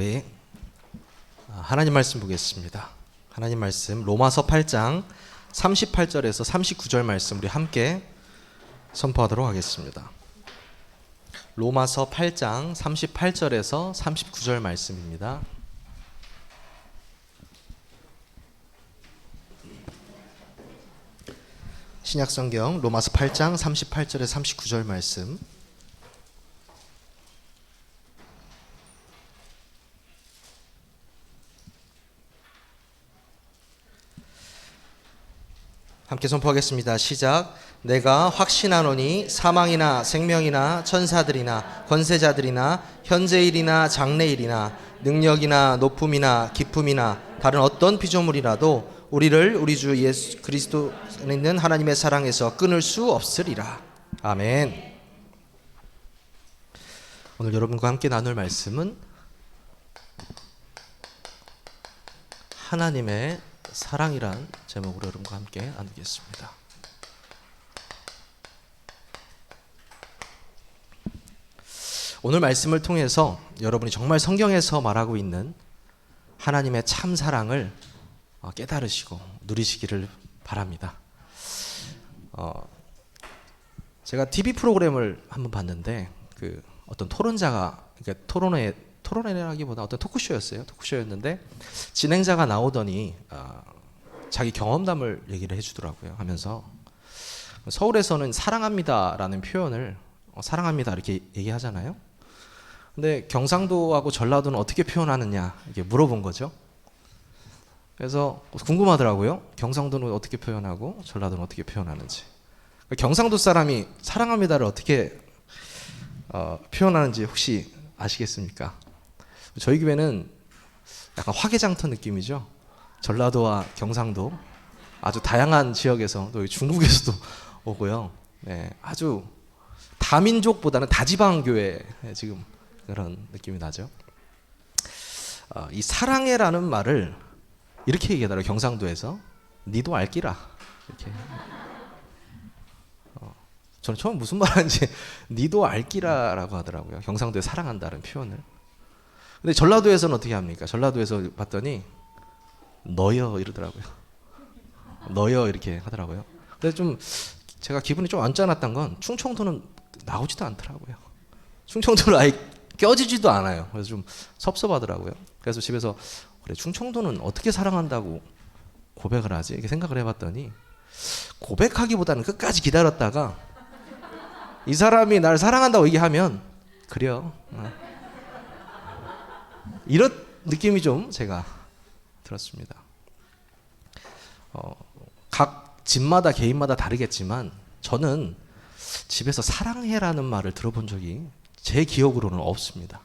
우리 하나님 말씀 보겠습니다. 하나님 말씀 로마서 8장 38절에서 39절 말씀 우리 함께 선포하도록 하겠습니다. 로마서 8장 38절에서 39절 말씀입니다. 신약성경 로마서 8장 38절에 39절 말씀 함께 선포하겠습니다. 시작. 내가 확신하노니 사망이나 생명이나 천사들이나 권세자들이나 현재일이나 장래일이나 능력이나 높음이나 깊음이나 다른 어떤 피조물이라도 우리를 우리 주 예수 그리스도 안에 있는 하나님의 사랑에서 끊을 수 없으리라. 아멘. 오늘 여러분과 함께 나눌 말씀은 하나님의 사랑이란 제목으로 여러분과 함께 나누겠습니다. 오늘 말씀을 통해서 여러분이 정말 성경에서 말하고 있는 하나님의 참 사랑을 깨달으시고 누리시기를 바랍니다. 제가 TV 프로그램을 한번 봤는데 그 어떤 토론자가 그러니까 토론회라기보다 어떤 토크쇼였는데 진행자가 나오더니 자기 경험담을 얘기를 해주더라고요. 하면서 서울에서는 사랑합니다라는 표현을 사랑합니다 이렇게 얘기하잖아요. 근데 경상도하고 전라도는 어떻게 표현하느냐 이렇게 물어본 거죠. 그래서 궁금하더라고요. 경상도는 어떻게 표현하고 전라도는 어떻게 표현하는지. 경상도 사람이 사랑합니다를 어떻게 표현하는지 혹시 아시겠습니까? 저희 교회는 약간 화개장터 느낌이죠. 전라도와 경상도 아주 다양한 지역에서 또 중국에서도 오고요. 네, 아주 다민족보다는 다지방 교회 지금 그런 느낌이 나죠. 이 사랑해라는 말을 이렇게 얘기하더라고요. 경상도에서 니도 알기라 이렇게. 저는 처음 무슨 말하는지 니도 알기라라고 하더라고요. 경상도에 사랑한다는 표현을. 근데 전라도에서는 어떻게 합니까? 전라도에서 봤더니 너여 이러더라고요. 너여 이렇게 하더라고요. 근데 좀 제가 기분이 좀 언짢았던 건 충청도는 나오지도 않더라고요. 충청도는 아예 껴지지도 않아요. 그래서 좀 섭섭하더라고요. 그래서 집에서 그래 충청도는 어떻게 사랑한다고 고백을 하지? 이렇게 생각을 해봤더니 고백하기보다는 끝까지 기다렸다가 이 사람이 날 사랑한다고 얘기하면 그래요. 이런 느낌이 좀 제가 들었습니다. 각 집마다 개인마다 다르겠지만 저는 집에서 사랑해라는 말을 들어본 적이 제 기억으로는 없습니다.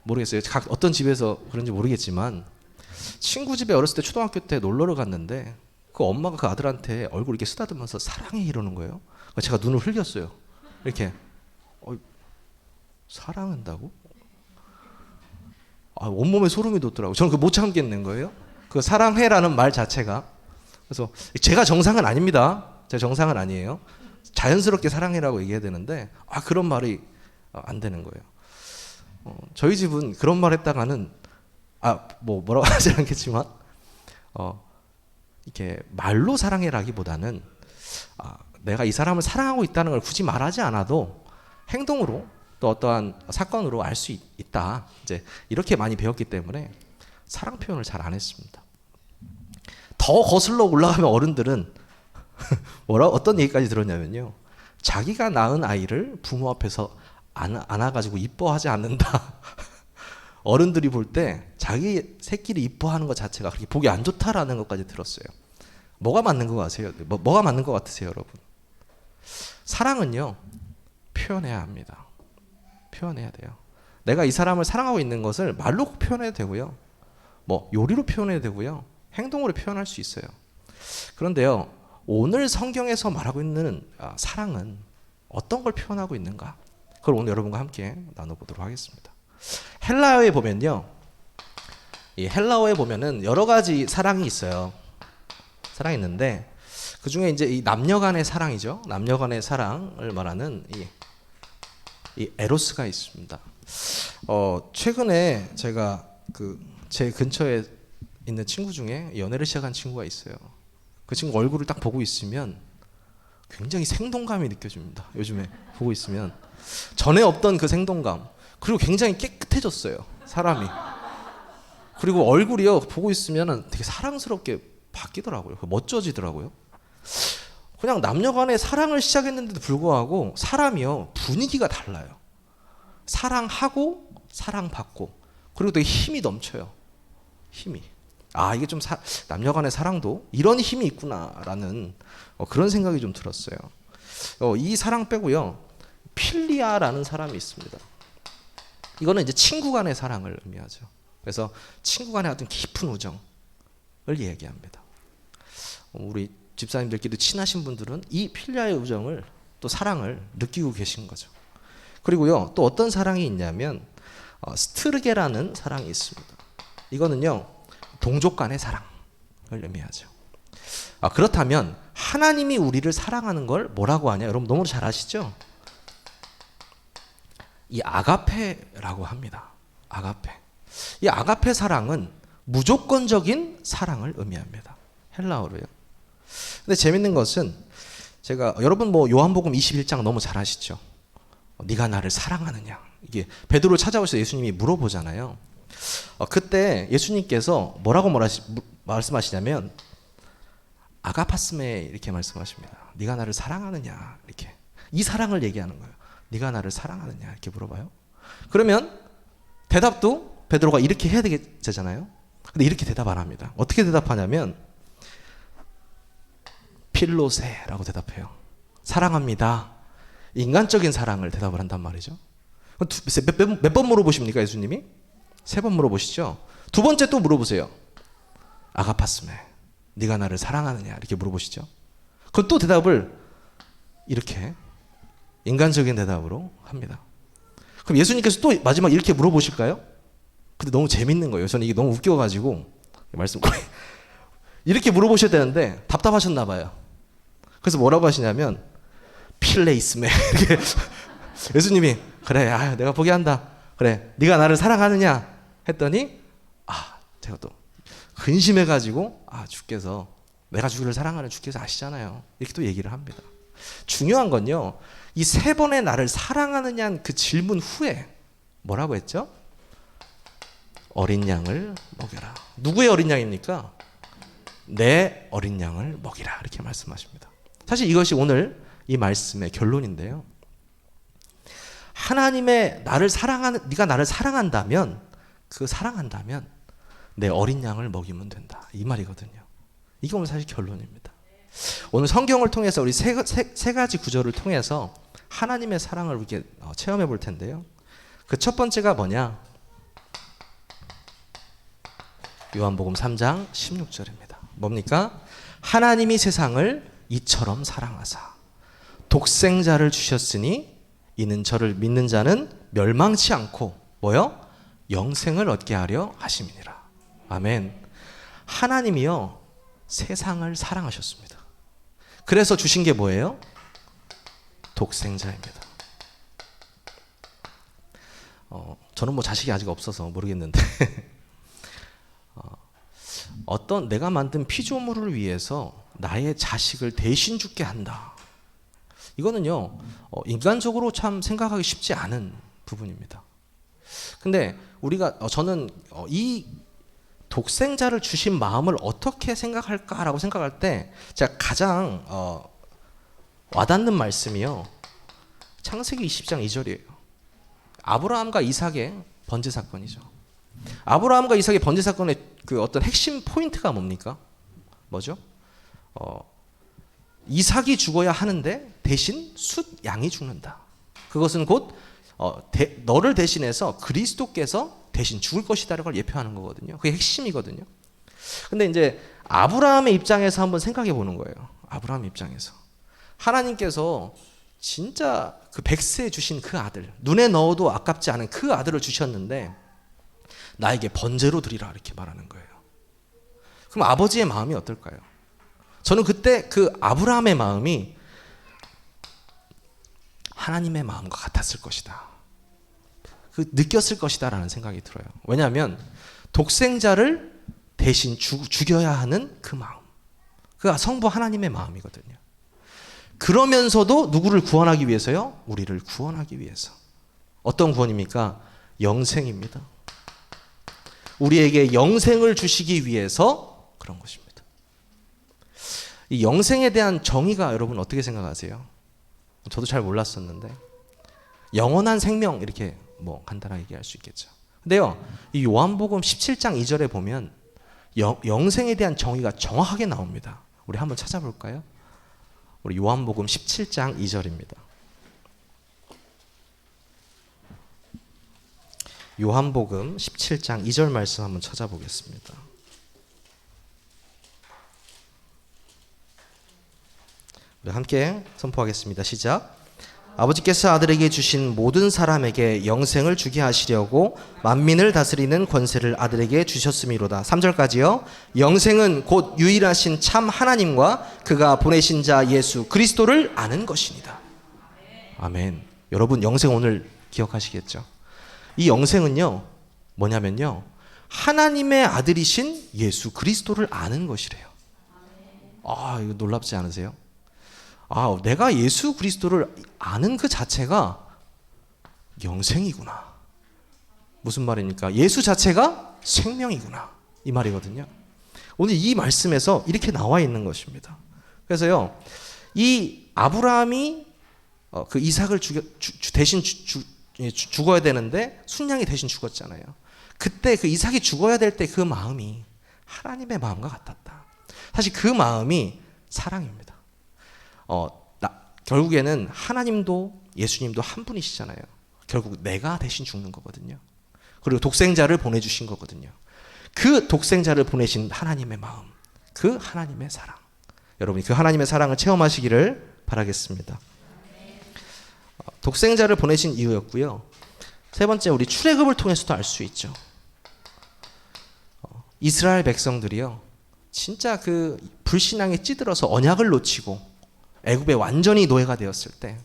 모르겠어요. 어떤 집에서 그런지 모르겠지만 친구 집에 어렸을 때 초등학교 때 놀러를 갔는데 그 엄마가 그 아들한테 얼굴 이렇게 쓰다듬으면서 사랑해 이러는 거예요. 제가 눈을 흘렸어요. 이렇게 사랑한다고? 온몸에 소름이 돋더라고요. 저는 그거 못 참겠는 거예요. 그 사랑해라는 말 자체가. 그래서 제가 정상은 아닙니다. 제 정상은 아니에요. 자연스럽게 사랑해라고 얘기해야 되는데 그런 말이 안 되는 거예요. 저희 집은 그런 말 했다가는 뭐라고 하지 않겠지만 이렇게 말로 사랑해라기보다는 내가 이 사람을 사랑하고 있다는 걸 굳이 말하지 않아도 행동으로 또 어떠한 사건으로 알 수 있다. 이제 이렇게 많이 배웠기 때문에 사랑 표현을 잘 안 했습니다. 더 거슬러 올라가면 어른들은 어떤 얘기까지 들었냐면요. 자기가 낳은 아이를 부모 앞에서 안아가지고 이뻐하지 않는다. 어른들이 볼 때 자기 새끼를 이뻐하는 것 자체가 그렇게 보기 안 좋다라는 것까지 들었어요. 뭐가 맞는 것 같으세요? 뭐가 맞는 것 같으세요, 여러분? 사랑은요, 표현해야 합니다. 표현해야 돼요. 내가 이 사람을 사랑하고 있는 것을 말로 표현해도 되고요. 요리로 표현해도 되고요. 행동으로 표현할 수 있어요. 그런데요, 오늘 성경에서 말하고 있는 사랑은 어떤 걸 표현하고 있는가? 그걸 오늘 여러분과 함께 나눠보도록 하겠습니다. 헬라어에 보면요. 이 헬라어에 보면은 여러 가지 사랑이 있어요. 사랑이 있는데 그 중에 이제 이 남녀 간의 사랑이죠. 남녀 간의 사랑을 말하는 이 에로스가 있습니다. 최근에 제가 제 근처에 있는 친구 중에 연애를 시작한 친구가 있어요. 그 친구 얼굴을 딱 보고 있으면 굉장히 생동감이 느껴집니다. 요즘에 보고 있으면 전에 없던 그 생동감, 그리고 굉장히 깨끗해졌어요, 사람이. 그리고 얼굴이요, 보고 있으면 되게 사랑스럽게 바뀌더라고요. 멋져지더라고요. 그냥 남녀간의 사랑을 시작했는데도 불구하고 사람이요, 분위기가 달라요. 사랑하고 사랑받고, 그리고 되게 힘이 넘쳐요. 힘이. 이게 좀 남녀간의 사랑도 이런 힘이 있구나라는 그런 생각이 좀 들었어요. 이 사랑 빼고요, 필리아라는 사람이 있습니다. 이거는 이제 친구 간의 사랑을 의미하죠. 그래서 친구 간의 어떤 깊은 우정을 얘기합니다. 우리 집사님들끼리 친하신 분들은 이 필리아의 우정을, 또 사랑을 느끼고 계신 거죠. 그리고요, 또 어떤 사랑이 있냐면 스트르게라는 사랑이 있습니다. 이거는요, 동족 간의 사랑을 의미하죠. 그렇다면 하나님이 우리를 사랑하는 걸 뭐라고 하냐? 여러분 너무 잘 아시죠? 이 아가페라고 합니다. 아가페. 이 아가페 사랑은 무조건적인 사랑을 의미합니다. 헬라어로요. 근데 재밌는 것은, 제가 여러분 요한복음 21장 너무 잘 아시죠? 네가 나를 사랑하느냐? 이게 베드로 찾아오셔서 예수님이 물어보잖아요. 그때 예수님께서 뭐라고 말씀하시냐면 아가파스메 이렇게 말씀하십니다. 네가 나를 사랑하느냐? 이렇게. 이 사랑을 얘기하는 거예요. 네가 나를 사랑하느냐? 이렇게 물어봐요. 그러면 대답도 베드로가 이렇게 해야 되잖아요. 근데 이렇게 대답 안 합니다. 어떻게 대답하냐면 필로세라고 대답해요. 사랑합니다. 인간적인 사랑을 대답을 한단 말이죠. 몇 번 물어보십니까, 예수님이? 3번 물어보시죠. 2번째 또 물어보세요. 아가파스메, 네가 나를 사랑하느냐? 이렇게 물어보시죠. 그럼 또 대답을 이렇게 인간적인 대답으로 합니다. 그럼 예수님께서 또 마지막 이렇게 물어보실까요? 근데 너무 재밌는 거예요. 저는 이게 너무 웃겨가지고 말씀 이렇게 물어보셔야 되는데 답답하셨나 봐요. 그래서 뭐라고 하시냐면 필레이스메 이렇게 예수님이 그래, 내가 포기한다. 그래, 네가 나를 사랑하느냐? 했더니 제가 또 근심해가지고 주께서, 내가 주를 사랑하는 주께서 아시잖아요. 이렇게 또 얘기를 합니다. 중요한 건요, 이 3번의 나를 사랑하느냐는 그 질문 후에 뭐라고 했죠? 어린 양을 먹여라. 누구의 어린 양입니까? 내 어린 양을 먹이라. 이렇게 말씀하십니다. 사실 이것이 오늘 이 말씀의 결론인데요. 하나님의 네가 나를 사랑한다면, 사랑한다면 내 어린 양을 먹이면 된다. 이 말이거든요. 이게 오늘 사실 결론입니다. 오늘 성경을 통해서 우리 세 가지 구절을 통해서 하나님의 사랑을 이렇게 체험해 볼 텐데요. 그 첫 번째가 뭐냐? 요한복음 3장 16절입니다. 뭡니까? 하나님이 세상을 이처럼 사랑하사 독생자를 주셨으니 이는 저를 믿는 자는 멸망치 않고 뭐요? 영생을 얻게 하려 하심이니라. 아멘. 하나님이요, 세상을 사랑하셨습니다. 그래서 주신 게 뭐예요? 독생자입니다. 저는 자식이 아직 없어서 모르겠는데 어떤 내가 만든 피조물을 위해서 나의 자식을 대신 죽게 한다. 이거는요, 인간적으로 참 생각하기 쉽지 않은 부분입니다. 근데 저는 이 독생자를 주신 마음을 어떻게 생각할까라고 생각할 때 제가 가장 와닿는 말씀이요, 창세기 20장 2절이에요. 아브라함과 이삭의 번제 사건이죠. 아브라함과 이삭의 번제 사건의 그 어떤 핵심 포인트가 뭡니까? 뭐죠? 이삭이 죽어야 하는데 대신 숫 양이 죽는다. 그것은 곧 너를 대신해서 그리스도께서 대신 죽을 것이다라는 걸 예표하는 거거든요. 그게 핵심이거든요. 근데 이제 아브라함의 입장에서 한번 생각해 보는 거예요. 아브라함 입장에서 하나님께서 진짜 그 백세에 주신 그 아들, 눈에 넣어도 아깝지 않은 그 아들을 주셨는데 나에게 번제로 드리라 이렇게 말하는 거예요. 그럼 아버지의 마음이 어떨까요? 저는 그때 그 아브라함의 마음이 하나님의 마음과 같았을 것이다. 느꼈을 것이다라는 생각이 들어요. 왜냐하면 독생자를 대신 죽여야 하는 그 마음, 그가 성부 하나님의 마음이거든요. 그러면서도 누구를 구원하기 위해서요? 우리를 구원하기 위해서. 어떤 구원입니까? 영생입니다. 우리에게 영생을 주시기 위해서 그런 것입니다. 이 영생에 대한 정의가 여러분 어떻게 생각하세요? 저도 잘 몰랐었는데 영원한 생명 이렇게 뭐 간단하게 얘기할 수 있겠죠. 근데요, 이 요한복음 17장 2절에 보면 영생에 대한 정의가 정확하게 나옵니다. 우리 한번 찾아볼까요? 우리 요한복음 17장 2절입니다. 요한복음 17장 2절 말씀 한번 찾아보겠습니다. 우리 함께 선포하겠습니다. 시작. 아버지께서 아들에게 주신 모든 사람에게 영생을 주게 하시려고 만민을 다스리는 권세를 아들에게 주셨음이로다. 3절까지요. 영생은 곧 유일하신 참 하나님과 그가 보내신 자 예수 그리스도를 아는 것이니다. 아멘. 여러분 영생 오늘 기억하시겠죠? 이 영생은요 뭐냐면요 하나님의 아들이신 예수 그리스도를 아는 것이래요. 아, 이거 놀랍지 않으세요? 아, 내가 예수 그리스도를 아는 그 자체가 영생이구나. 무슨 말입니까? 예수 자체가 생명이구나. 이 말이거든요. 오늘 이 말씀에서 이렇게 나와 있는 것입니다. 그래서요, 이 아브라함이 그 이삭을 대신 죽어야 되는데 순양이 대신 죽었잖아요. 그때 그 이삭이 죽어야 될 때 그 마음이 하나님의 마음과 같았다. 사실 그 마음이 사랑입니다. 결국에는 하나님도 예수님도 한 분이시잖아요. 결국 내가 대신 죽는 거거든요. 그리고 독생자를 보내주신 거거든요. 그 독생자를 보내신 하나님의 마음, 그 하나님의 사랑. 여러분이 그 하나님의 사랑을 체험하시기를 바라겠습니다. 독생자를 보내신 이유였고요. 세 번째, 우리 출애굽을 통해서도 알 수 있죠. 이스라엘 백성들이요, 진짜 그 불신앙에 찌들어서 언약을 놓치고 애굽에 완전히 노예가 되었을 때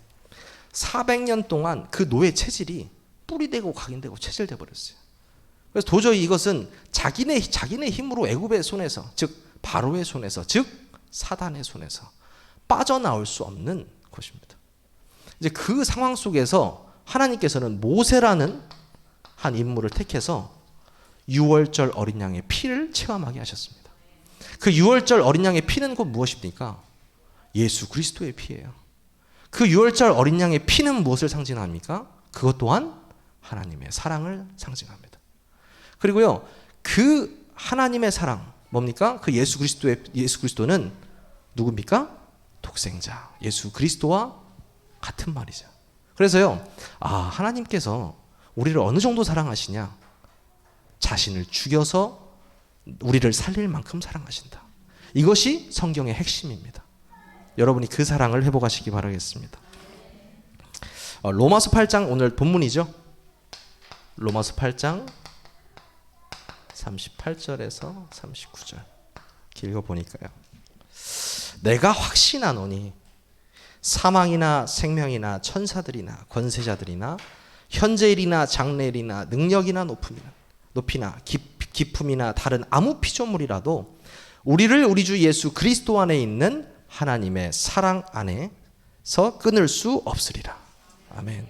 400년 동안 그 노예 체질이 뿌리되고 각인되고 체질돼 버렸어요. 그래서 도저히 이것은 자기네 힘으로 애굽의 손에서, 즉 바로의 손에서, 즉 사단의 손에서 빠져나올 수 없는 것입니다. 이제 그 상황 속에서 하나님께서는 모세라는 한 인물을 택해서 유월절 어린 양의 피를 체험하게 하셨습니다. 그 유월절 어린 양의 피는 곧 무엇입니까? 예수 그리스도의 피예요. 그 유월절 어린 양의 피는 무엇을 상징합니까? 그것 또한 하나님의 사랑을 상징합니다. 그리고요, 그 하나님의 사랑 뭡니까? 그 예수 그리스도는 누굽니까? 독생자 예수 그리스도와 같은 말이죠. 그래서요, 하나님께서 우리를 어느 정도 사랑하시냐? 자신을 죽여서 우리를 살릴 만큼 사랑하신다. 이것이 성경의 핵심입니다. 여러분이 그 사랑을 회복하시기 바라겠습니다. 로마서 8장 오늘 본문이죠. 로마서 8장 38절에서 39절 읽어보니까요. 내가 확신하노니 사망이나 생명이나 천사들이나 권세자들이나 현재일이나 장래일이나 능력이나 높이나 깊음이나 다른 아무 피조물이라도 우리를 우리 주 예수 그리스도 안에 있는 하나님의 사랑 안에서 끊을 수 없으리라. 아멘.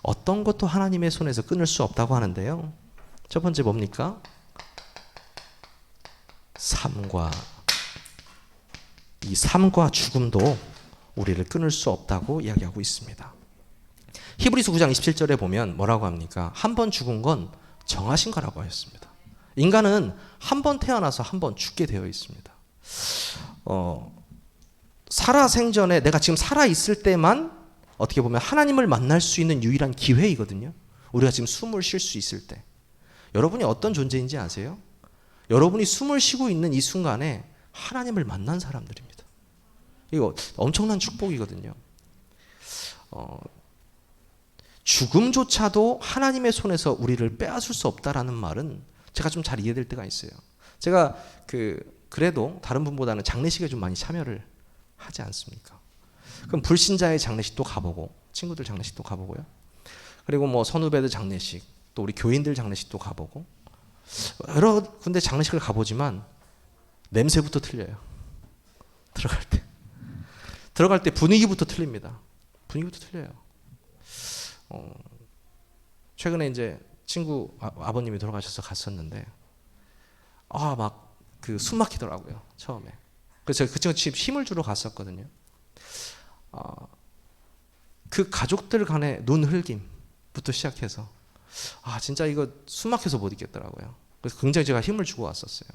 어떤 것도 하나님의 손에서 끊을 수 없다고 하는데요. 첫 번째 뭡니까? 삶과 죽음도 우리를 끊을 수 없다고 이야기하고 있습니다. 히브리서 9장 27절에 보면 뭐라고 합니까? 한 번 죽은 건 정하신 거라고 하였습니다. 인간은 한 번 태어나서 한 번 죽게 되어 있습니다. 살아생전에 내가 지금 살아있을 때만 어떻게 보면 하나님을 만날 수 있는 유일한 기회이거든요. 우리가 지금 숨을 쉴 수 있을 때. 여러분이 어떤 존재인지 아세요? 여러분이 숨을 쉬고 있는 이 순간에 하나님을 만난 사람들입니다. 이거 엄청난 축복이거든요. 죽음조차도 하나님의 손에서 우리를 빼앗을 수 없다라는 말은 제가 좀 잘 이해될 때가 있어요. 제가 그래도 다른 분보다는 장례식에 좀 많이 참여를 하지 않습니까? 그럼 불신자의 장례식도 가보고 친구들 장례식도 가보고요. 그리고 뭐 선후배들 장례식, 또 우리 교인들 장례식도 가보고 여러 군데 장례식을 가보지만 냄새부터 틀려요. 들어갈 때 분위기부터 틀립니다. 분위기부터 틀려요. 최근에 이제 친구 아버님이 돌아가셔서 갔었는데 막 그 숨 막히더라고요 처음에. 그래서 제가 그 친구 집 힘을 주러 갔었거든요. 그 가족들 간의 눈 흘김부터 시작해서 진짜 이거 숨 막혀서 못 있겠더라고요. 그래서 굉장히 제가 힘을 주고 왔었어요.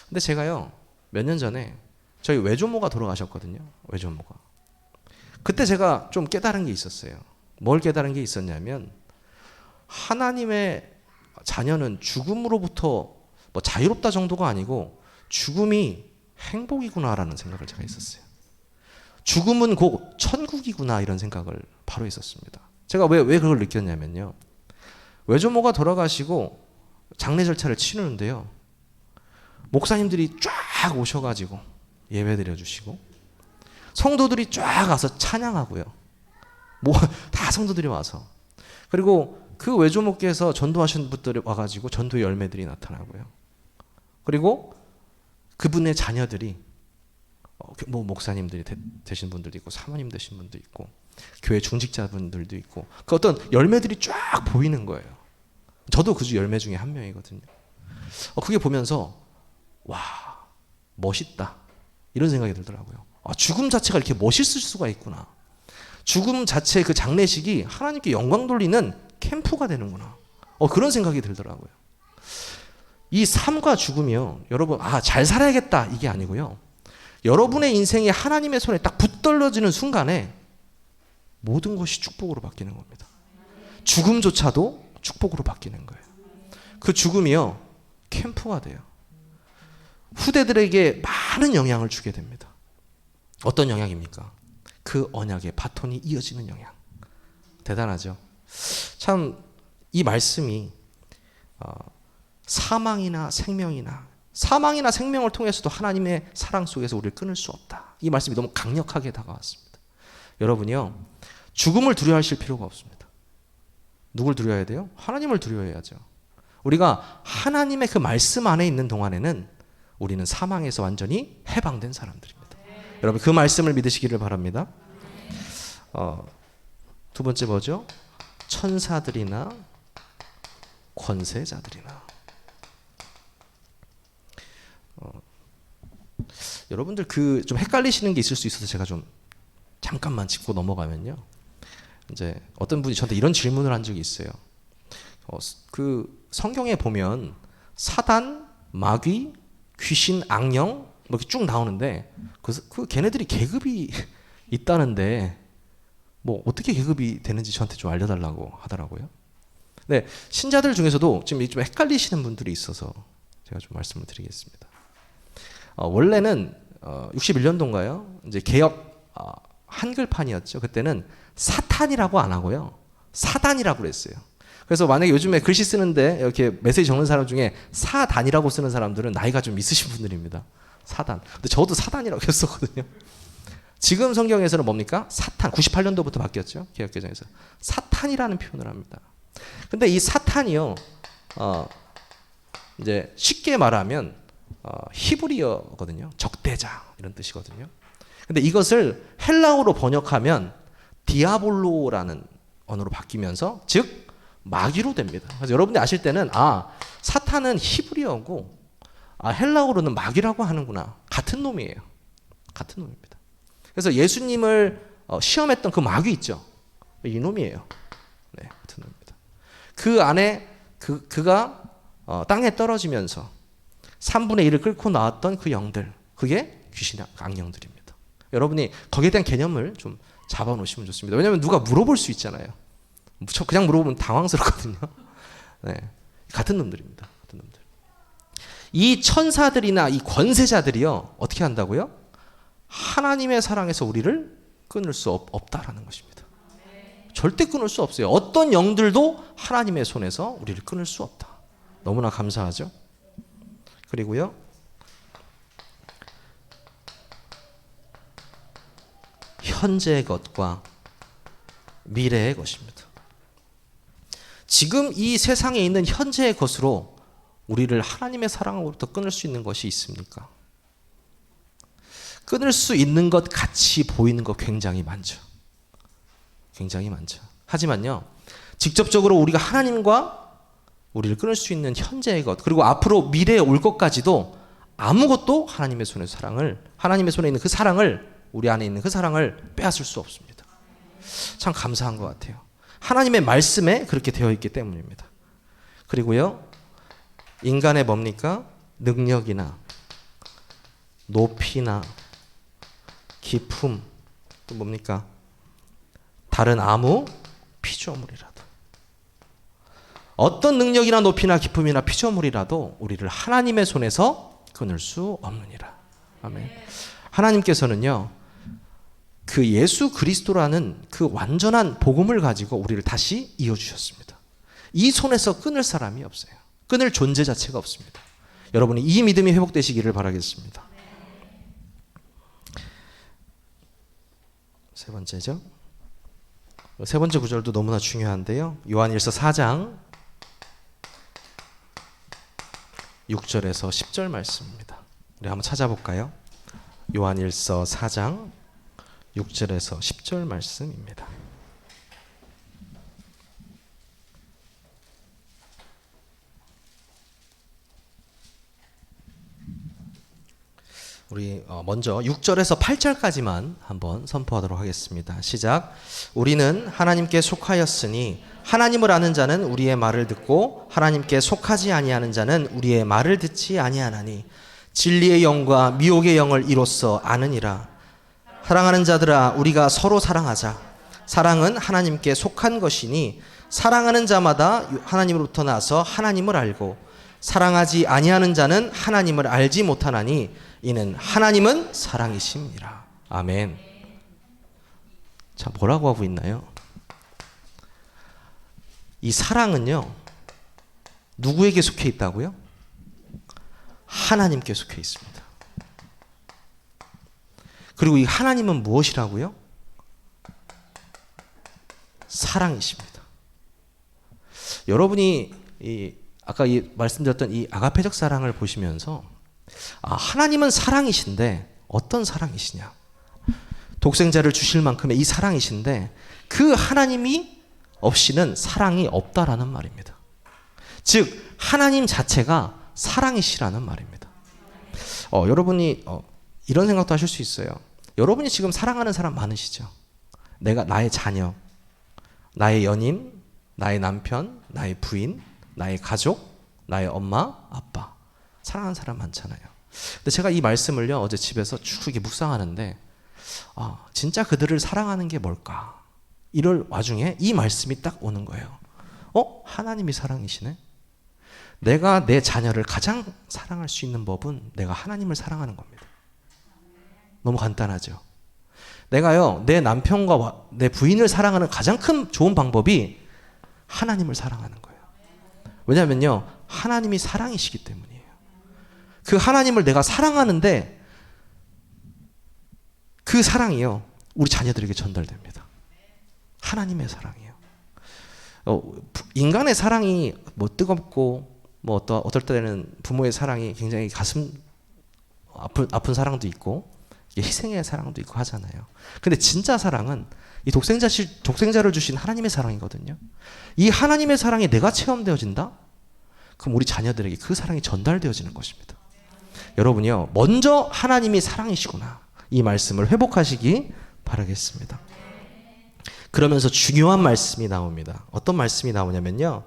근데 제가요 몇 년 전에 저희 외조모가 돌아가셨거든요. 외조모가. 그때 제가 좀 깨달은 게 있었어요. 뭘 깨달은 게 있었냐면 하나님의 자녀는 죽음으로부터 뭐 자유롭다 정도가 아니고 죽음이 행복이구나라는 생각을 제가 했었어요. 죽음은 곧 천국이구나 이런 생각을 바로 했었습니다. 제가 왜 그걸 느꼈냐면요. 외조모가 돌아가시고 장례 절차를 치르는데요. 목사님들이 쫙 오셔가지고 예배 드려주시고 성도들이 쫙 와서 찬양하고요. 다 성도들이 와서 그리고 그 외조모께서 전도하신 분들이 와가지고 전도의 열매들이 나타나고요. 그리고 그분의 자녀들이 뭐 목사님들이 되신 분들도 있고 사모님 되신 분도 있고 교회 중직자분들도 있고 그 어떤 열매들이 쫙 보이는 거예요. 저도 그 열매 중에 한 명이거든요. 그게 보면서 와 멋있다 이런 생각이 들더라고요. 죽음 자체가 이렇게 멋있을 수가 있구나. 죽음 자체 그 장례식이 하나님께 영광 돌리는 캠프가 되는구나. 그런 생각이 들더라고요. 이 삶과 죽음이요. 여러분 잘 살아야겠다 이게 아니고요. 여러분의 인생이 하나님의 손에 딱 붙들려지는 순간에 모든 것이 축복으로 바뀌는 겁니다. 죽음조차도 축복으로 바뀌는 거예요. 그 죽음이요. 캠프가 돼요. 후대들에게 많은 영향을 주게 됩니다. 어떤 영향입니까? 그 언약의 바톤이 이어지는 영향. 대단하죠. 참 이 말씀이 사망이나 생명을 통해서도 하나님의 사랑 속에서 우리를 끊을 수 없다. 이 말씀이 너무 강력하게 다가왔습니다. 여러분이요. 죽음을 두려워하실 필요가 없습니다. 누굴 두려워해야 돼요? 하나님을 두려워해야죠. 우리가 하나님의 그 말씀 안에 있는 동안에는 우리는 사망에서 완전히 해방된 사람들입니다. 여러분 그 말씀을 믿으시기를 바랍니다. 두 번째 뭐죠? 천사들이나 권세자들이나. 여러분들 그 좀 헷갈리시는 게 있을 수 있어서 제가 좀 잠깐만 짚고 넘어가면요. 이제 어떤 분이 저한테 이런 질문을 한 적이 있어요. 그 성경에 보면 사단, 마귀, 귀신, 악령 뭐 이렇게 쭉 나오는데 그 걔네들이 계급이 있다는데 뭐 어떻게 계급이 되는지 저한테 좀 알려달라고 하더라고요. 네, 신자들 중에서도 지금 좀 헷갈리시는 분들이 있어서 제가 좀 말씀을 드리겠습니다. 원래는 61년도인가요? 이제 개역 한글판이었죠. 그때는 사탄이라고 안 하고요. 사단이라고 그랬어요. 그래서 만약에 요즘에 글씨 쓰는데 이렇게 메시지 적는 사람 중에 사단이라고 쓰는 사람들은 나이가 좀 있으신 분들입니다. 사단. 근데 저도 사단이라고 했었거든요. 지금 성경에서는 뭡니까? 사탄. 98년도부터 바뀌었죠. 개역개정에서. 사탄이라는 표현을 합니다. 근데 이 사탄이요. 이제 쉽게 말하면 히브리어거든요. 적대자 이런 뜻이거든요. 근데 이것을 헬라어로 번역하면 디아볼로라는 언어로 바뀌면서 즉 마귀로 됩니다. 그래서 여러분들이 아실 때는 사탄은 히브리어고 헬라어로는 마귀라고 하는구나. 같은 놈이에요. 같은 놈입니다. 그래서 예수님을 시험했던 그 마귀 있죠. 이 놈이에요. 네, 같은 놈입니다. 그 안에 그가 땅에 떨어지면서 3분의 1을 끌고 나왔던 그 영들, 그게 귀신 악령들입니다. 여러분이 거기에 대한 개념을 좀 잡아놓으시면 좋습니다. 왜냐하면 누가 물어볼 수 있잖아요. 그냥 물어보면 당황스럽거든요. 네, 같은 놈들입니다. 같은 놈들. 이 천사들이나 이 권세자들이요 어떻게 한다고요? 하나님의 사랑에서 우리를 끊을 수 없다라는 것입니다. 절대 끊을 수 없어요. 어떤 영들도 하나님의 손에서 우리를 끊을 수 없다. 너무나 감사하죠. 그리고요. 현재의 것과 미래의 것입니다. 지금 이 세상에 있는 현재의 것으로 우리를 하나님의 사랑으로부터 끊을 수 있는 것이 있습니까? 끊을 수 있는 것 같이 보이는 것 굉장히 많죠. 굉장히 많죠. 하지만요, 직접적으로 우리가 하나님과 우리를 끊을 수 있는 현재의 것, 그리고 앞으로 미래에 올 것까지도 아무것도 하나님의 손에 있는 그 사랑을, 우리 안에 있는 그 사랑을 빼앗을 수 없습니다. 참 감사한 것 같아요. 하나님의 말씀에 그렇게 되어 있기 때문입니다. 그리고요, 인간의 뭡니까? 능력이나 높이나 깊음, 또 뭡니까? 다른 아무 피조물이라도, 어떤 능력이나 높이나 깊음이나 피조물이라도 우리를 하나님의 손에서 끊을 수 없느니라. 아멘. 하나님께서는요, 그 예수 그리스도라는 그 완전한 복음을 가지고 우리를 다시 이어주셨습니다. 이 손에서 끊을 사람이 없어요. 끊을 존재 자체가 없습니다. 여러분이 이 믿음이 회복되시기를 바라겠습니다. 세 번째죠. 세 번째 구절도 너무나 중요한데요. 요한일서 4장 6절에서 10절 말씀입니다. 우리 한번 찾아볼까요? 요한일서 4장 6절에서 10절 말씀입니다. 우리 먼저 6절에서 8절까지만 한번 선포하도록 하겠습니다. 시작. 우리는 하나님께 속하였으니 하나님을 아는 자는 우리의 말을 듣고 하나님께 속하지 아니하는 자는 우리의 말을 듣지 아니하나니 진리의 영과 미혹의 영을 이로써 아느니라. 사랑하는 자들아, 우리가 서로 사랑하자. 사랑은 하나님께 속한 것이니 사랑하는 자마다 하나님으로부터 나서 하나님을 알고 사랑하지 아니하는 자는 하나님을 알지 못하나니 이는 하나님은 사랑이심이라. 아멘. 자, 뭐라고 하고 있나요? 이 사랑은요, 누구에게 속해 있다고요? 하나님께 속해 있습니다. 그리고 이 하나님은 무엇이라고요? 사랑이십니다. 여러분이 아까 말씀드렸던 이 아가페적 사랑을 보시면서 하나님은 사랑이신데 어떤 사랑이시냐? 독생자를 주실 만큼의 이 사랑이신데 그 하나님이 없이는 사랑이 없다라는 말입니다. 즉 하나님 자체가 사랑이시라는 말입니다. 여러분이 이런 생각도 하실 수 있어요. 여러분이 지금 사랑하는 사람 많으시죠? 나의 자녀, 나의 연인, 나의 남편, 나의 부인, 나의 가족, 나의 엄마, 아빠, 사랑하는 사람 많잖아요. 근데 제가 이 말씀을요, 어제 집에서 쭉 이렇게 묵상하는데 진짜 그들을 사랑하는 게 뭘까? 이럴 와중에 이 말씀이 딱 오는 거예요. 하나님이 사랑이시네? 내가 내 자녀를 가장 사랑할 수 있는 법은 내가 하나님을 사랑하는 겁니다. 너무 간단하죠? 내가요, 내 남편과 내 부인을 사랑하는 가장 큰 좋은 방법이 하나님을 사랑하는 거예요. 왜냐면요, 하나님이 사랑이시기 때문이에요. 그 하나님을 내가 사랑하는데 그 사랑이요, 우리 자녀들에게 전달됩니다. 하나님의 사랑이에요. 인간의 사랑이 뜨겁고 어떨 때는 부모의 사랑이 굉장히 가슴 아픈 사랑도 있고 희생의 사랑도 있고 하잖아요. 근데 진짜 사랑은 이 독생자를 주신 하나님의 사랑이거든요. 이 하나님의 사랑이 내가 체험되어진다? 그럼 우리 자녀들에게 그 사랑이 전달되어지는 것입니다. 여러분이요, 먼저 하나님이 사랑이시구나, 이 말씀을 회복하시기 바라겠습니다. 그러면서 중요한 말씀이 나옵니다. 어떤 말씀이 나오냐면요,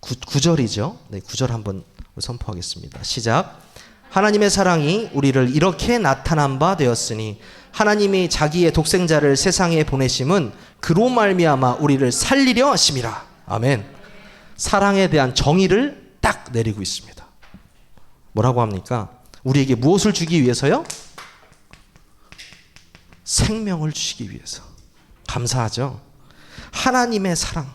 9절이죠. 네, 9절 한번 선포하겠습니다. 시작. 하나님의 사랑이 우리를 이렇게 나타난 바 되었으니 하나님이 자기의 독생자를 세상에 보내심은 그로 말미암아 우리를 살리려 하심이라. 아멘. 사랑에 대한 정의를 딱 내리고 있습니다. 뭐라고 합니까? 우리에게 무엇을 주기 위해서요? 생명을 주시기 위해서. 감사하죠? 하나님의 사랑.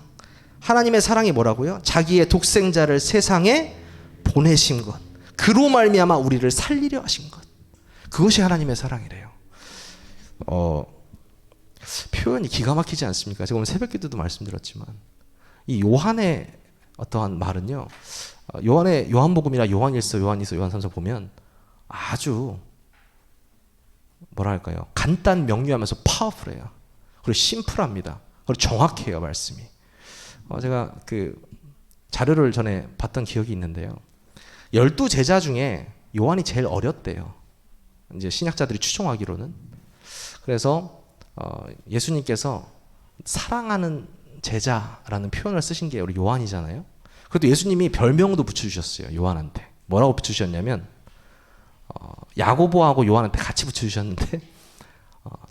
하나님의 사랑이 뭐라고요? 자기의 독생자를 세상에 보내신 것. 그로 말미암아 우리를 살리려 하신 것. 그것이 하나님의 사랑이래요. 표현이 기가 막히지 않습니까? 제가 오늘 새벽기도도 말씀드렸지만 이 요한의 어떠한 말은요, 요한복음이나 요한일서, 요한이서, 요한삼서 보면 아주 뭐랄까요, 간단 명료하면서 파워풀해요. 그리고 심플합니다. 그리고 정확해요, 말씀이. 제가 그 자료를 전에 봤던 기억이 있는데요. 12제자 중에 요한이 제일 어렸대요. 이제 신학자들이 추정하기로는. 그래서 예수님께서 사랑하는 제자라는 표현을 쓰신 게 우리 요한이잖아요. 그래도 예수님이 별명도 붙여주셨어요, 요한한테. 뭐라고 붙여주셨냐면 야고보하고 요한한테 같이 붙여주셨는데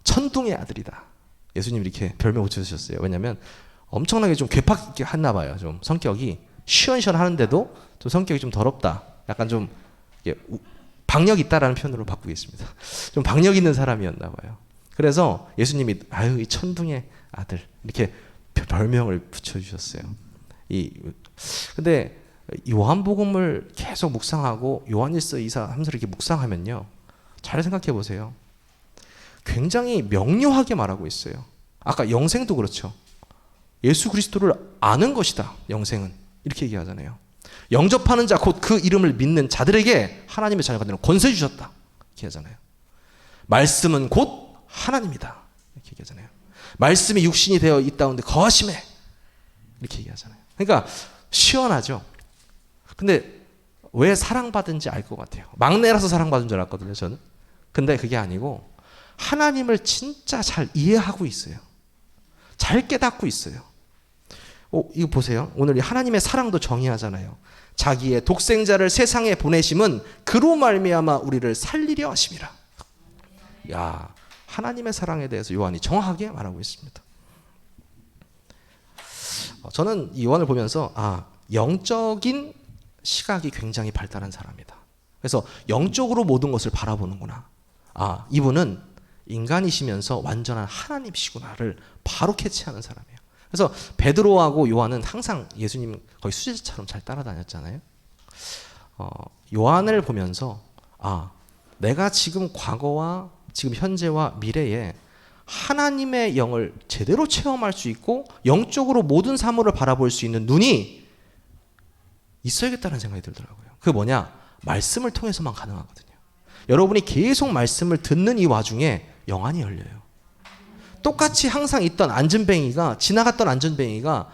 천둥의 아들이다. 예수님이 이렇게 별명 붙여주셨어요. 왜냐하면 엄청나게 좀 괴팍하게 했나 봐요. 좀 성격이 시원시원하는데도 좀 성격이 좀 더럽다. 약간 좀 박력 있다라는 표현으로 바꾸겠습니다. 좀 박력 있는 사람이었나 봐요. 그래서 예수님이 아유 이 천둥의 아들 이렇게 별명을 붙여주셨어요. 근데 요한복음을 계속 묵상하고 요한일서 2사 3서를 이렇게 묵상하면요, 잘 생각해 보세요. 굉장히 명료하게 말하고 있어요. 아까 영생도 그렇죠. 예수 그리스도를 아는 것이다, 영생은. 이렇게 얘기하잖아요. 영접하는 자 곧 그 이름을 믿는 자들에게 하나님의 자녀가 되는 권세 주셨다, 이렇게 하잖아요. 말씀은 곧 하나님이다, 이렇게 얘기하잖아요. 말씀이 육신이 되어 있다운데 거하심에, 이렇게 얘기하잖아요. 그러니까 시원하죠. 근데 왜 사랑받은지 알 것 같아요. 막내라서 사랑받은 줄 알았거든요, 저는. 근데 그게 아니고 하나님을 진짜 잘 이해하고 있어요. 잘 깨닫고 있어요. 이거 보세요. 오늘 이 하나님의 사랑도 정의하잖아요. 자기의 독생자를 세상에 보내심은 그로 말미암아 우리를 살리려 하심이라. 야, 하나님의 사랑에 대해서 요한이 정확하게 말하고 있습니다. 저는 이 요한을 보면서 영적인 시각이 굉장히 발달한 사람이다. 그래서 영적으로 모든 것을 바라보는구나. 이분은 인간이시면서 완전한 하나님이시구나를 바로 캐치하는 사람이에요. 그래서 베드로하고 요한은 항상 예수님 거의 수제자처럼 잘 따라다녔잖아요. 요한을 보면서 내가 지금 과거와 지금 현재와 미래에 하나님의 영을 제대로 체험할 수 있고 영적으로 모든 사물을 바라볼 수 있는 눈이 있어야겠다는 생각이 들더라고요. 그게 뭐냐? 말씀을 통해서만 가능하거든요. 여러분이 계속 말씀을 듣는 이 와중에 영안이 열려요. 똑같이 항상 있던 안전뱅이가, 지나갔던 안전뱅이가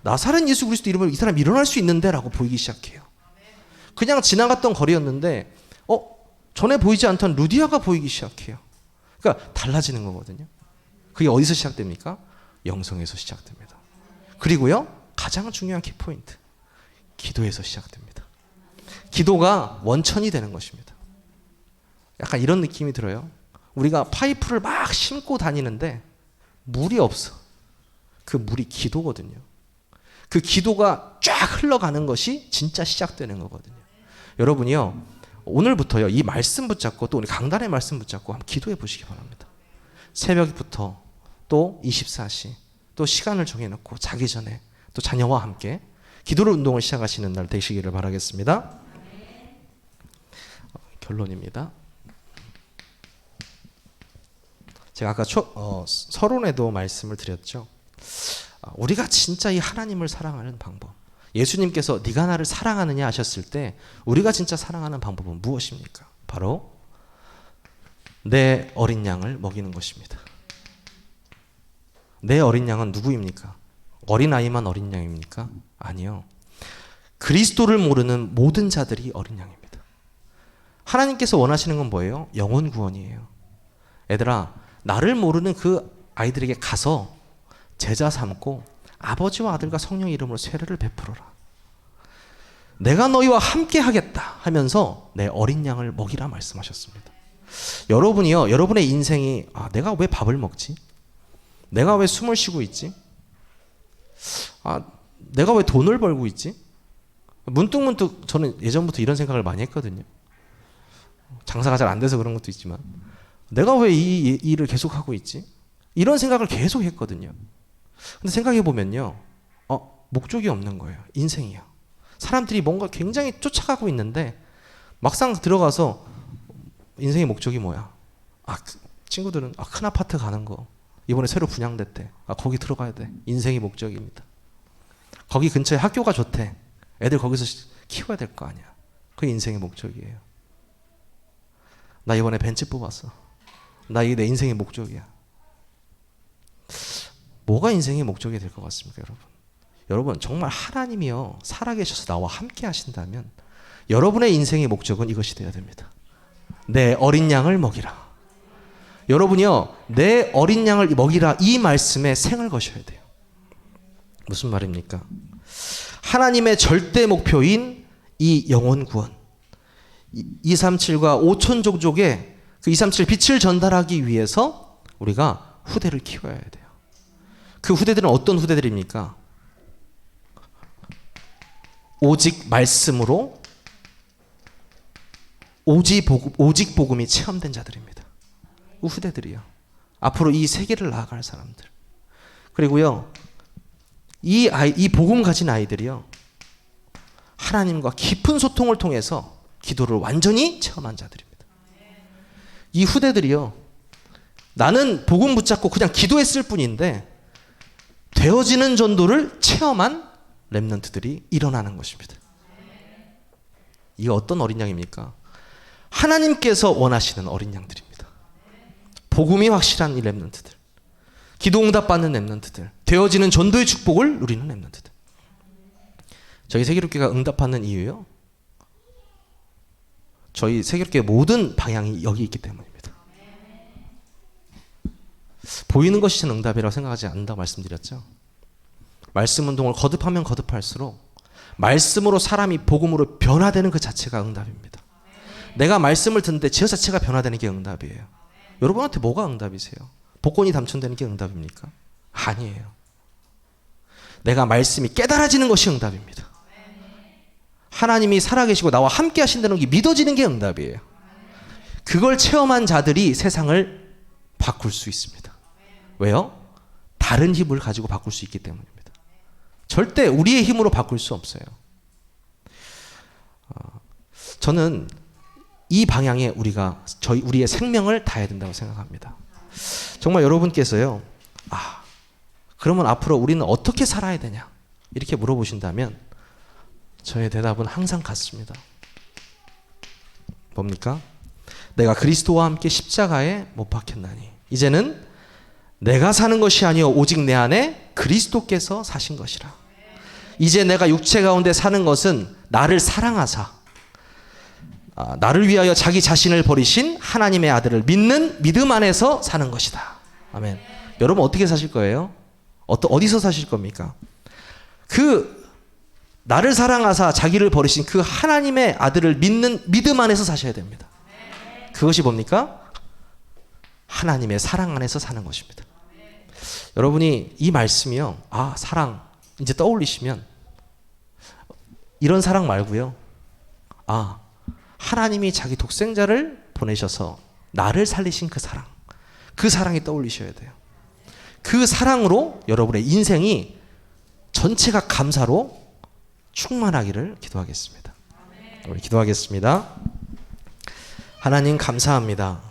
나사렛 예수 그리스도 이름으로 이 사람 일어날 수 있는데 라고 보이기 시작해요. 그냥 지나갔던 거리였는데 전에 보이지 않던 루디아가 보이기 시작해요. 그러니까 달라지는 거거든요. 그게 어디서 시작됩니까? 영성에서 시작됩니다. 그리고요, 가장 중요한 키포인트, 기도에서 시작됩니다. 기도가 원천이 되는 것입니다. 약간 이런 느낌이 들어요. 우리가 파이프를 막 심고 다니는데 물이 없어. 그 물이 기도거든요. 그 기도가 쫙 흘러가는 것이 진짜 시작되는 거거든요. 여러분이요, 오늘부터요, 이 말씀 붙잡고 또 우리 강단의 말씀 붙잡고 한번 기도해 보시기 바랍니다. 새벽부터 또 24시 또 시간을 정해놓고 자기 전에 또 자녀와 함께 기도를 운동을 시작하시는 날 되시기를 바라겠습니다. 결론입니다. 제가 아까 서론에도 말씀을 드렸죠. 우리가 진짜 이 하나님을 사랑하는 방법, 예수님께서 네가 나를 사랑하느냐 하셨을 때 우리가 진짜 사랑하는 방법은 무엇입니까? 바로 내 어린 양을 먹이는 것입니다. 내 어린 양은 누구입니까? 어린아이만 어린 양입니까? 아니요. 그리스도를 모르는 모든 자들이 어린 양입니다. 하나님께서 원하시는 건 뭐예요? 영혼 구원이에요. 얘들아, 나를 모르는 그 아이들에게 가서 제자 삼고 아버지와 아들과 성령의 이름으로 세례를 베풀어라. 내가 너희와 함께 하겠다 하면서 내 어린 양을 먹이라 말씀하셨습니다. 여러분이요, 여러분의 인생이 내가 왜 밥을 먹지? 내가 왜 숨을 쉬고 있지? 내가 왜 돈을 벌고 있지? 문득문득 저는 예전부터 이런 생각을 많이 했거든요. 장사가 잘 안 돼서 그런 것도 있지만 내가 왜 이 일을 계속하고 있지? 이런 생각을 계속 했거든요. 근데 생각해 보면요, 목적이 없는 거예요. 인생이요. 사람들이 뭔가 굉장히 쫓아가고 있는데 막상 들어가서 인생의 목적이 뭐야? 친구들은 큰 아파트 가는 거, 이번에 새로 분양됐대. 거기 들어가야 돼. 인생의 목적입니다. 거기 근처에 학교가 좋대. 애들 거기서 키워야 될 거 아니야. 그게 인생의 목적이에요. 나 이번에 벤츠 뽑았어. 나 이게 내 인생의 목적이야. 뭐가 인생의 목적이 될 것 같습니까, 여러분? 여러분, 정말 하나님이요 살아계셔서 나와 함께 하신다면 여러분의 인생의 목적은 이것이 되어야 됩니다. 내 어린 양을 먹이라. 여러분이요, 내 어린 양을 먹이라, 이 말씀에 생을 거셔야 돼요. 무슨 말입니까? 하나님의 절대 목표인 이 영혼 구원, 237과 5천 종족의 그 237 빛을 전달하기 위해서 우리가 후대를 키워야 돼요. 그 후대들은 어떤 후대들입니까? 오직 말씀으로 오직 복음이 체험된 자들입니다. 그 후대들이요. 앞으로 이 세계를 나아갈 사람들. 그리고요, 이 복음 가진 아이들이요, 하나님과 깊은 소통을 통해서 기도를 완전히 체험한 자들입니다. 이 후대들이요, 나는 복음 붙잡고 그냥 기도했을 뿐인데 되어지는 전도를 체험한 렘넌트들이 일어나는 것입니다. 이게 어떤 어린 양입니까? 하나님께서 원하시는 어린 양들입니다. 복음이 확실한 이 렘넌트들, 기도 응답받는 렘넌트들, 되어지는 전도의 축복을 누리는 렘넌트들. 저희 세계롭교가 응답받는 이유요, 저희 세계롭교의 모든 방향이 여기 있기 때문입니다. 보이는 것이 저는 응답이라고 생각하지 않는다고 말씀드렸죠. 말씀 운동을 거듭하면 거듭할수록 말씀으로 사람이 복음으로 변화되는 그 자체가 응답입니다. 내가 말씀을 듣는데 저 자체가 변화되는 게 응답이에요. 여러분한테 뭐가 응답이세요? 복권이 당첨되는 게 응답입니까? 아니에요. 내가 말씀이 깨달아지는 것이 응답입니다. 하나님이 살아계시고 나와 함께 하신다는 게 믿어지는 게 응답이에요. 그걸 체험한 자들이 세상을 바꿀 수 있습니다. 왜요? 다른 힘을 가지고 바꿀 수 있기 때문입니다. 절대 우리의 힘으로 바꿀 수 없어요. 저는 이 방향에 우리의 생명을 다해야 된다고 생각합니다. 정말 여러분께서요, 그러면 앞으로 우리는 어떻게 살아야 되냐? 이렇게 물어보신다면 저의 대답은 항상 같습니다. 뭡니까? 내가 그리스도와 함께 십자가에 못 박혔나니 이제는 내가 사는 것이 아니요 오직 내 안에 그리스도께서 사신 것이라. 이제 내가 육체 가운데 사는 것은 나를 사랑하사 나를 위하여 자기 자신을 버리신 하나님의 아들을 믿는 믿음 안에서 사는 것이다. 아멘. 여러분 어떻게 사실 거예요? 어디서 사실 겁니까? 그 나를 사랑하사 자기를 버리신 그 하나님의 아들을 믿는 믿음 안에서 사셔야 됩니다. 그것이 뭡니까? 하나님의 사랑 안에서 사는 것입니다. 여러분이 이 말씀이요, 사랑 이제 떠올리시면 이런 사랑 말고요, 하나님이 자기 독생자를 보내셔서 나를 살리신 그 사랑이 떠올리셔야 돼요. 그 사랑으로 여러분의 인생이 전체가 감사로 충만하기를 기도하겠습니다. 우리 기도하겠습니다. 하나님 감사합니다.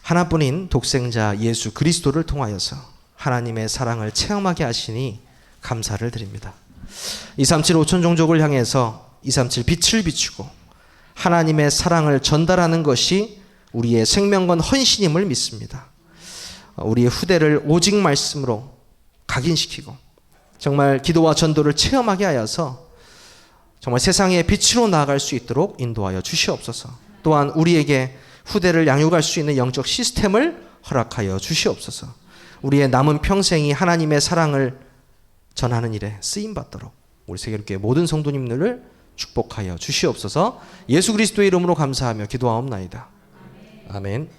하나뿐인 독생자 예수 그리스도를 통하여서 하나님의 사랑을 체험하게 하시니 감사를 드립니다. 237 5천 종족을 향해서 237 빛을 비추고 하나님의 사랑을 전달하는 것이 우리의 생명건 헌신임을 믿습니다. 우리의 후대를 오직 말씀으로 각인시키고 정말 기도와 전도를 체험하게 하여서 정말 세상의 빛으로 나아갈 수 있도록 인도하여 주시옵소서. 또한 우리에게 후대를 양육할 수 있는 영적 시스템을 허락하여 주시옵소서. 우리의 남은 평생이 하나님의 사랑을 전하는 일에 쓰임받도록 우리 세계롭교회 모든 성도님들을 축복하여 주시옵소서. 예수 그리스도의 이름으로 감사하며 기도하옵나이다. 아멘.